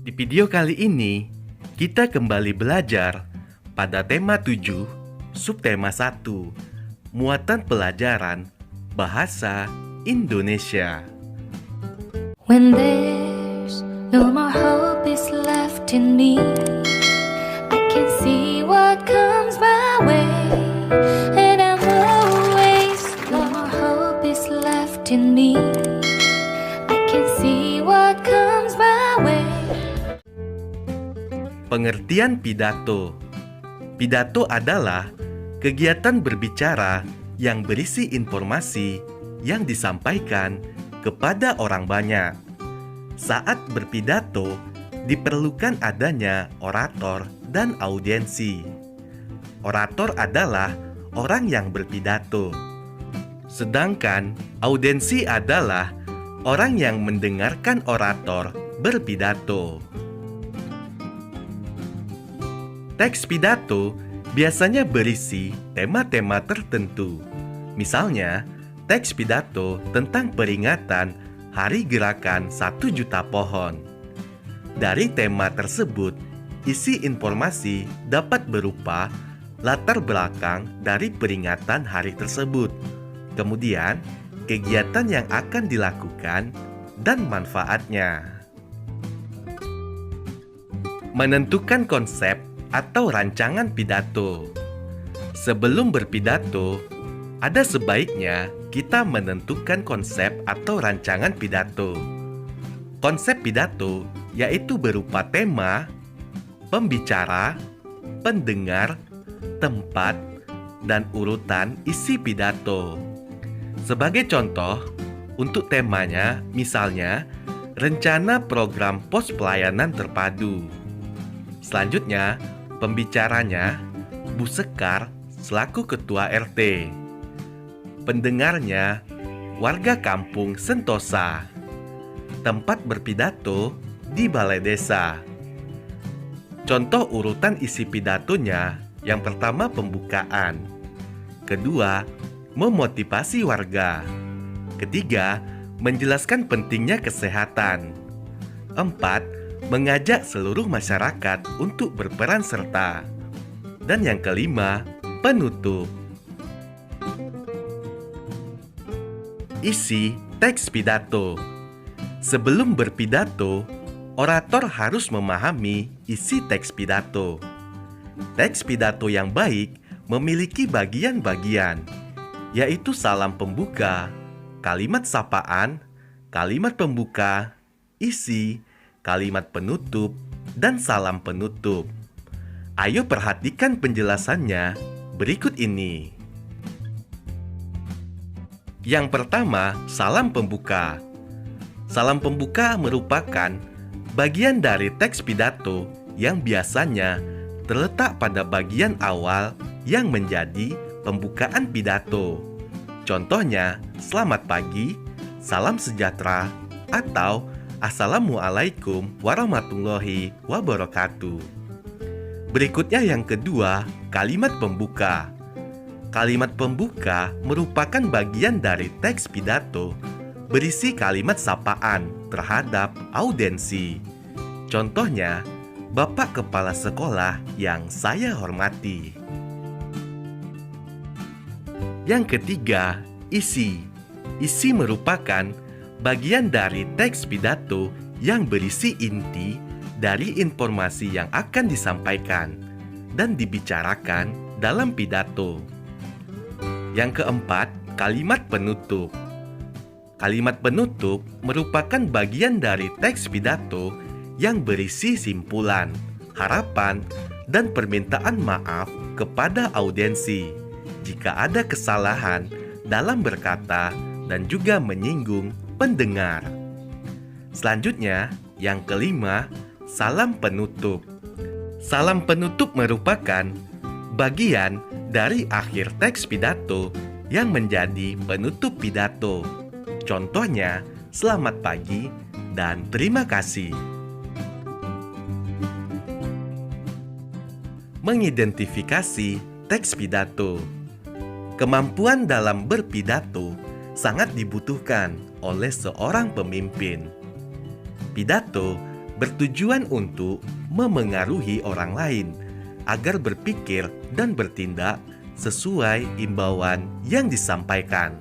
Di video kali ini, kita kembali belajar pada tema 7, subtema 1, muatan pelajaran Bahasa Indonesia. When there's no more hope is left in me, I can see what comes my way, and I'm always no more hope is left in me, I can see what comes my way. Pengertian pidato. Pidato adalah kegiatan berbicara yang berisi informasi yang disampaikan kepada orang banyak. Saat berpidato, diperlukan adanya orator dan audiensi. Orator adalah orang yang berpidato, sedangkan audiensi adalah orang yang mendengarkan orator berpidato. Teks pidato biasanya berisi tema-tema tertentu. Misalnya, teks pidato tentang peringatan Hari Gerakan 1 Juta Pohon. Dari tema tersebut, isi informasi dapat berupa latar belakang dari peringatan hari tersebut, kemudian kegiatan yang akan dilakukan, dan manfaatnya. Menentukan konsep atau rancangan pidato. Sebelum berpidato, ada sebaiknya kita menentukan konsep atau rancangan pidato. Konsep pidato yaitu berupa tema, pembicara, pendengar, tempat, dan urutan isi pidato. Sebagai contoh, untuk temanya, misalnya, rencana program pos pelayanan terpadu. Selanjutnya, pembicaranya Bu Sekar selaku Ketua RT. Pendengarnya warga kampung Sentosa. Tempat berpidato di Balai Desa. Contoh urutan isi pidatonya, yang pertama pembukaan, kedua memotivasi warga, ketiga menjelaskan pentingnya kesehatan, empat mengajak seluruh masyarakat untuk berperan serta, dan yang kelima, penutup. Isi teks pidato. Sebelum berpidato, orator harus memahami isi teks pidato. Teks pidato yang baik memiliki bagian-bagian, yaitu salam pembuka, kalimat sapaan, kalimat pembuka, isi, kalimat penutup, dan salam penutup. Ayo perhatikan penjelasannya berikut ini. Yang pertama, salam pembuka. Salam pembuka merupakan bagian dari teks pidato yang biasanya terletak pada bagian awal yang menjadi pembukaan pidato. Contohnya, selamat pagi, salam sejahtera, atau Assalamualaikum warahmatullahi wabarakatuh. Berikutnya yang kedua, kalimat pembuka. Kalimat pembuka merupakan bagian dari teks pidato berisi kalimat sapaan terhadap audiensi. Contohnya, Bapak Kepala Sekolah yang saya hormati. Yang ketiga, isi. Isi merupakan bagian dari teks pidato yang berisi inti dari informasi yang akan disampaikan dan dibicarakan dalam pidato. Yang keempat, kalimat penutup. Kalimat penutup merupakan bagian dari teks pidato yang berisi simpulan, harapan, dan permintaan maaf kepada audiensi jika ada kesalahan dalam berkata dan juga menyinggung pendengar. Selanjutnya, yang kelima, salam penutup. Salam penutup merupakan bagian dari akhir teks pidato yang menjadi penutup pidato. Contohnya, selamat pagi dan terima kasih. Mengidentifikasi teks pidato. Kemampuan dalam berpidato sangat dibutuhkan oleh seorang pemimpin. Pidato bertujuan untuk memengaruhi orang lain agar berpikir dan bertindak sesuai imbauan yang disampaikan,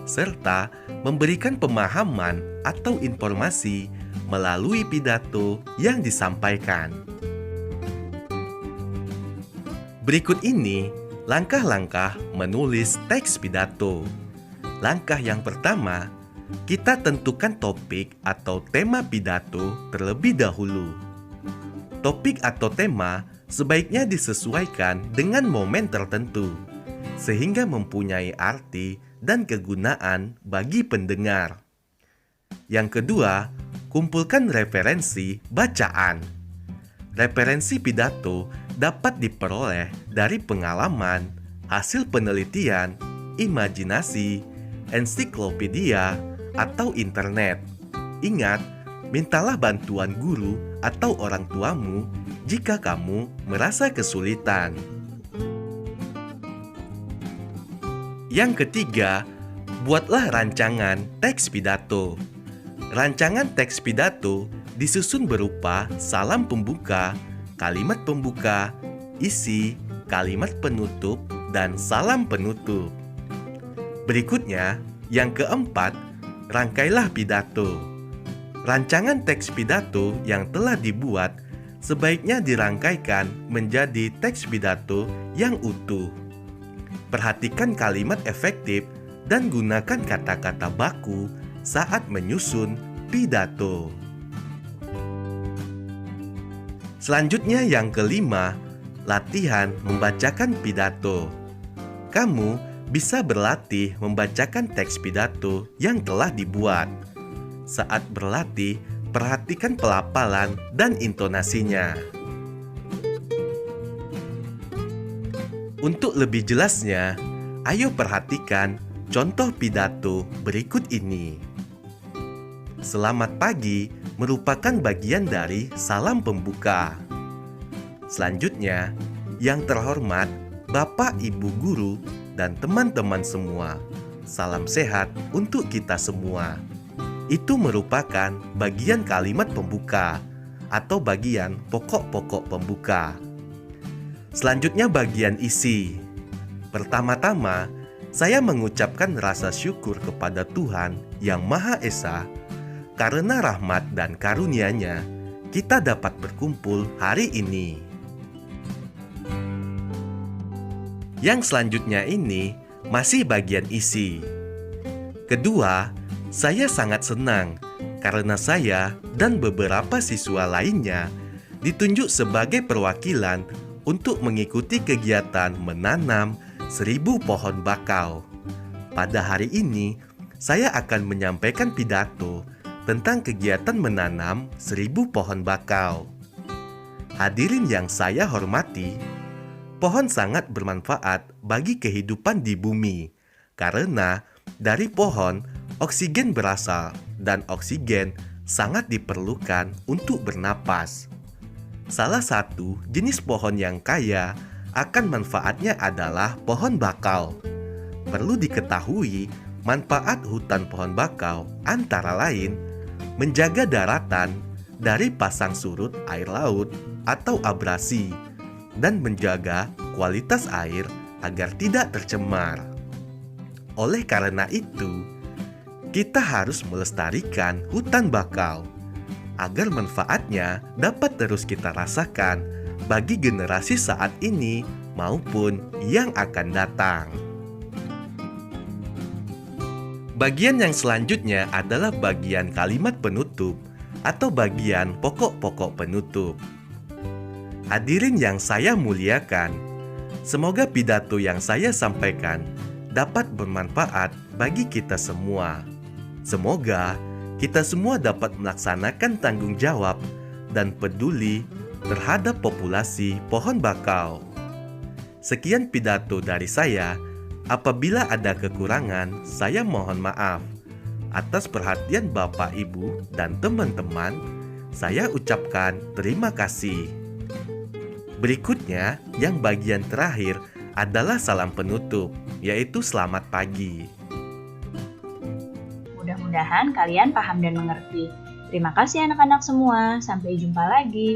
serta memberikan pemahaman atau informasi melalui pidato yang disampaikan. Berikut ini langkah-langkah menulis teks pidato. Langkah yang pertama, kita tentukan topik atau tema pidato terlebih dahulu. Topik atau tema sebaiknya disesuaikan dengan momen tertentu, sehingga mempunyai arti dan kegunaan bagi pendengar. Yang kedua, kumpulkan referensi bacaan. Referensi pidato dapat diperoleh dari pengalaman, hasil penelitian, imajinasi, ensiklopedia, atau internet. Ingat, mintalah bantuan guru atau orang tuamu jika kamu merasa kesulitan. Yang ketiga, buatlah rancangan teks pidato. Rancangan teks pidato disusun berupa salam pembuka, kalimat pembuka, isi, kalimat penutup, dan salam penutup. Berikutnya, yang keempat, rangkailah pidato. Rancangan teks pidato yang telah dibuat sebaiknya dirangkaikan menjadi teks pidato yang utuh. Perhatikan kalimat efektif dan gunakan kata-kata baku saat menyusun pidato. Selanjutnya yang kelima, latihan membacakan pidato. Kamu bisa berlatih membacakan teks pidato yang telah dibuat. Saat berlatih, perhatikan pelafalan dan intonasinya. Untuk lebih jelasnya, ayo perhatikan contoh pidato berikut ini. Selamat pagi merupakan bagian dari salam pembuka. Selanjutnya, yang terhormat Bapak, Ibu guru, dan teman-teman semua, salam sehat untuk kita semua. Itu merupakan bagian kalimat pembuka atau bagian pokok-pokok pembuka. Selanjutnya bagian isi. Pertama-tama, saya mengucapkan rasa syukur kepada Tuhan yang Maha Esa karena rahmat dan karunia-Nya kita dapat berkumpul hari ini. Yang selanjutnya ini masih bagian isi. Kedua, saya sangat senang karena saya dan beberapa siswa lainnya ditunjuk sebagai perwakilan untuk mengikuti kegiatan menanam 1000 pohon bakau. Pada hari ini, saya akan menyampaikan pidato tentang kegiatan menanam 1000 pohon bakau. Hadirin yang saya hormati, pohon sangat bermanfaat bagi kehidupan di bumi karena dari pohon oksigen berasal dan oksigen sangat diperlukan untuk bernapas. Salah satu jenis pohon yang kaya akan manfaatnya adalah pohon bakau. Perlu diketahui, manfaat hutan pohon bakau antara lain menjaga daratan dari pasang surut air laut atau abrasi dan menjaga kualitas air agar tidak tercemar. Oleh karena itu, kita harus melestarikan hutan bakau agar manfaatnya dapat terus kita rasakan bagi generasi saat ini maupun yang akan datang. Bagian yang selanjutnya adalah bagian kalimat penutup atau bagian pokok-pokok penutup. Hadirin yang saya muliakan, semoga pidato yang saya sampaikan dapat bermanfaat bagi kita semua. Semoga kita semua dapat melaksanakan tanggung jawab dan peduli terhadap populasi pohon bakau. Sekian pidato dari saya. Apabila ada kekurangan, saya mohon maaf. Atas perhatian Bapak, Ibu, dan teman-teman, saya ucapkan terima kasih. Berikutnya, yang bagian terakhir adalah salam penutup, yaitu selamat pagi. Mudah-mudahan kalian paham dan mengerti. Terima kasih anak-anak semua, sampai jumpa lagi.